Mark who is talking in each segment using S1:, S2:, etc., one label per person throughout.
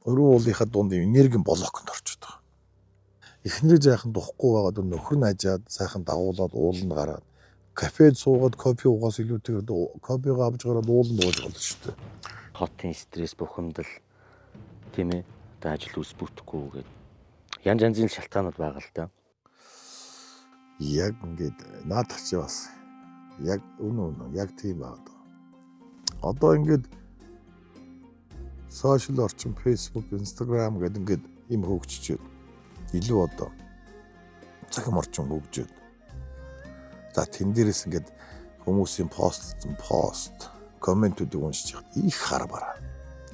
S1: өрөө уулынхаа дунд энерги блоконд орчод байгаа. Эхнэр жаахан духгүй байгаад нөхөр нь ажаад сайхан дагуулад ууланд гараад кафед суугаад кофе уугаас илүүтэйгээр кофегаа авч гараад ууланд ууж болно шүү дээ.
S2: Хотын стресс бухимдал тийм ээ. Одоо ажил үс бүтэхгүй гээд янз янзын шалтгаанууд байгаа л да.
S1: Яг ингээд наадах чи бас яг үнэн яг тийм байна. Одоо ингээд сошиал орчин Facebook, Instagram гэдэг ингээд юм хөгжиж илүү одоо цахим орчин хөгжөөд. За тэн дээрээс ингээд хүмүүсийн пост, комментүүдийг уншиж яхад их хар бараа.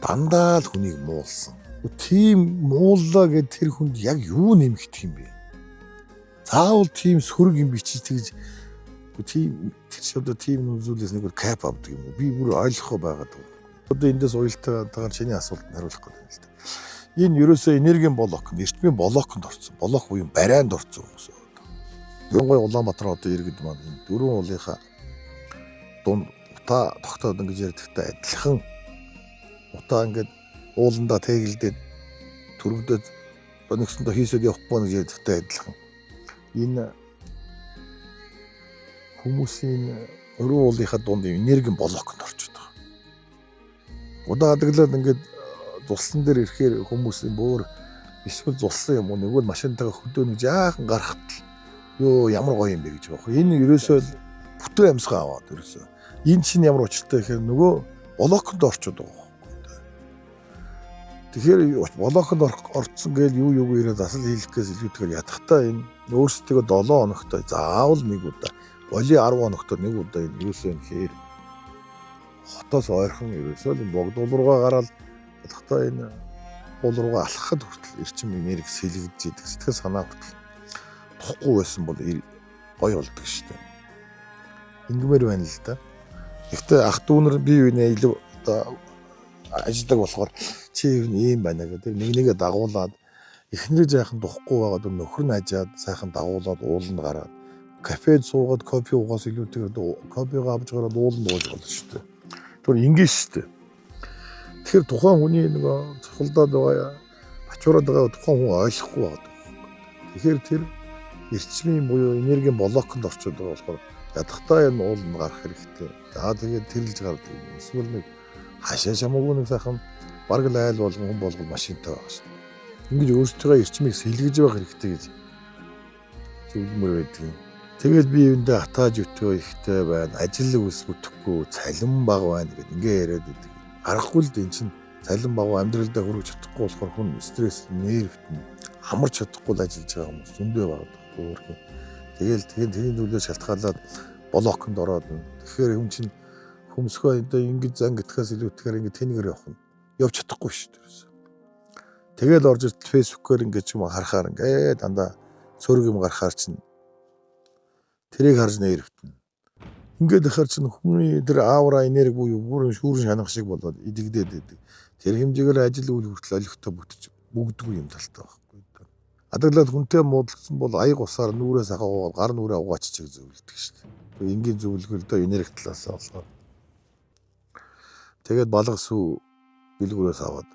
S1: Дандаа л хүнийг муулсан. Тийм мууллаа гэд тэр хүнд яг юу нэмэгдэх юм бэ? Заавал тийм сөрөг юм бичиж тэгж тийм тэр шавда тийм зүйлээс нэг кап авдаг юм. Би бүр ойлгохгүй байгаад байна. Одоо эндээс уялтаагаар чиний асуултанд хариулах гэдэг юм л да. Энэ ерөөсөө энергийн блок, эртмийн блоконд орсон. Блок буюу барайнд орсон хүмүүс. Дөрөнгөй Улаанбаатар одоо иргэд маань энэ дөрвөн уулынхаа дунд утаа тогтоод ингэж ярьдагтай адилхан утаа ингээд ууландаа тэгэлдээд төрөгдөд нэгсэндээ хийсэд явахгүй гэж ярьдагтай адилхан. Энэ хүмүүсийн өрөө уулынхаа дунд энергийн блоконд орчод байгаа. Удаа адаглаад ингээд зулсан дээр ирэхээр хүмүүсийн бөөр эсвэл зулсан юм уу нэг л машинтайгаа хөдөө нэг жаахан гарахт ёо ямар гоё юм бэ гэж байна. Энэ ерөөсөө бүтэн амьсгаа аваад ерөөсөө. Энэ чинь ямар учиртай гэхээр нөгөө блоконд орчод байгаа. Тэгэхээр блоконд орцсон гээл юу ирээд асал хийлгэхээс илүүтэйгээр ядахтаа энэ өөрсдөө 7 хоногтой заавал нэг удаа боли 10 хоногтой нэг удаа энэ юусэн хээр хотоос ойрхон ерөөсөө энэ богдуул руугаа гараад ядахтаа энэ уул руугаа алхахад хүртэл эрчим энерги сэлгэж идэг сэтгэл санаа хүртэл тухгүй байсан бол гоё болдог шүү дээ. Ингмээр байна л да. Гэхдээ ах дүүнэр бие биенээ илүү одоо ажилладаг болохоор чи ийм байна гэдэг нэгээ дагуулад эхнэр жаахан духгүй байгаад нөхөр нь ажаад сайхан дагуулад ууланд гараад кафед суугаад кофе уугаас илүүтэйгээр кофегаа авч гараад ууланд ууж болно шүү дээ. Тэр ингэ шүү дээ. Тэгэхээр тухайн хүний нөгөө цохолдоод байгаа ачуураад байгаа тухайн хүн ойлгохгүй байгаа. Тэгэхээр тэр эрчмийн буюу энергийн блоконд орчод байгаа болохоор ядахтаа энэ ууланд гарах хэрэгтэй. За тэгээд тэрэлж гардаг. Эсвэл нэг хашаа шамаагүй нэг сайхан бараг л айл болгон хүн болгол машинтай байгаа шүү. Ингэж өөрсдөө эрчмийг сэлгэж байгаа хэрэгтэй гэж зөвлөмөр байдаг юм. Тэгэл би юундээ хатааж өтөө ихтэй байна. Ажил үс бүтэхгүй, цалин бага байна гэд ингээ яриад байдаг. Аргагүй л дээ чинь цалин бага амьдралдаа хүрэж чадахгүй болохоор хүн стресс, нервтэн хамарч чадахгүй л ажиллаж байгаа хүмүүс зөндөө байгаа. Өөрхөн. Тэгэл тэрийн зүйлээс шалтгаалаад блоконд ороод. Тэгэхээр хүн чинь хүмсгөө одоо ингэж зан гэтгэхээс илүүтэйгээр ингэ тэнийгээр явах нь явж чадахгүй шүү дээ. Тэгэл орж ирт фэйсбүүкээр ингэ ч юм харахаар ингэ дандаа сөрөг юм гарахаар чинь тэрийг харж нэрвтэн. Ингээд ихэр чинь хүний тэр аура энерги буюу бүрэн шүүрэн шанах шиг болоод идэгдээд байдаг. Тэр хэмжээгээр ажил үйл хүртэл олигтой бүтэж бүгдгүй юм талтай байхгүй. Адаглаад хүнтэй муудалсан бол аяг усаар нүрээс ахаа гар нүрээ угааччих зөвлөдөг шүү дээ. Энгийн зөвлөгөөл дөө энерги талаас болохоор. Тэгээд балга сүү бэлгүүрээс аваад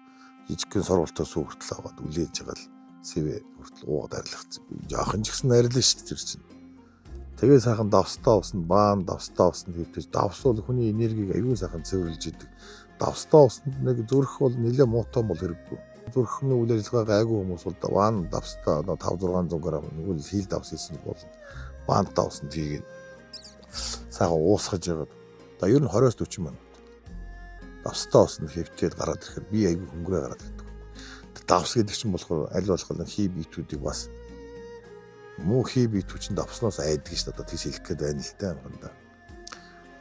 S1: жижигхэн сургалтаа сүү хүртэл аваад үлээж байгаа л сэвэ хүртэл уугаад арилгацсан. Жаахан ч гэсэн арилна шүү дээ тэр чинь. Тэгээ сайхан давстаа усанд баан давстаа усанд хэвтэж давсвал хүний энергийг аюул сайхан цэвэрлж идэг. Давстаа усанд нэг зүрх бол нэлээ муутай бол хэрэггүй. Зүрхний үйл ажиллагаа гайгүй хүмүүс бол баан давстаа 5-600 г нэг л хийл давс хийсэн бол баан давсанд хийгээд сайхан уусгаж яагаад. За ер нь 20-40 минут. Давстаа усанд хэвтээд гараад ирэхээр би аягүй хөнгөрөө гараад ирдэг. Давс гэдэг чинь болохоор аль болох хий биетүүдийг бас муу хий биетүүд чинь давсноос айдаг шүү дээ. Одоо тийш хэлэх гээд байна л да.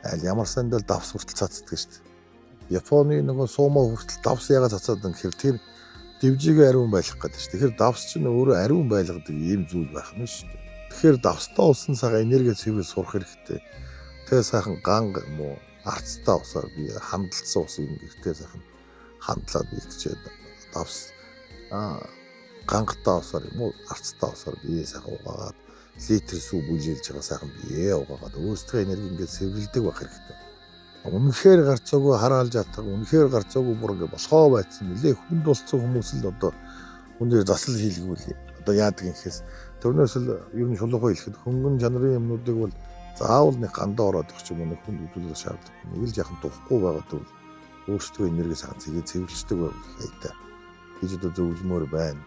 S1: Аль ямар сандал давс хүртэл цацдаг шүү дээ. Японы нөгөө сумо хүртэл давс ягаад цацаад байгаа гэхээр тэр дивжигээ ариун байлгах гэдэг шүү. Тэгэхээр давс чинь өөрөө ариун байлгадаг ийм зүйл байх нь шүү дээ. Тэгэхээр давстаа усан цагаа энерги цэвэр сурах хэрэгтэй. Тэгээ сайхан ганг муу арцтай усаар би хандалцсан ус юм гэртээ сайхан хандлаад бэлтчихэд давс гангатаа усаар юм уу арцтай усаар би сайхан угаагаад литр сүү бүжийлж байгаа сайхан бие угаагаад өөрсдөө энерги ингээд сэвэрлдэг байх хэрэгтэй. Үнэхээр гарцаагүй хараалж ятдаг, үнэхээр гарцаагүй бүр ингээ босгоо байцсан нэлээ хүнд болсон хүмүүс л одоо үнээр засал хийлгүүл одоо яадаг юм гэхээс тэрнээс л ер нь шулуухан хэлэхэд хөнгөн чанарын юмнуудыг бол заавал нэг гандаа ороод их ч юм уу нэг хүнд үзүүлэх шаардлагагүй. Нэг л яхан тухгүй байгаа тул өөрсдөө энерги сагц хийгээд цэвэрлждэг байвал хайтай гэж одоо зөвлөмөр байна.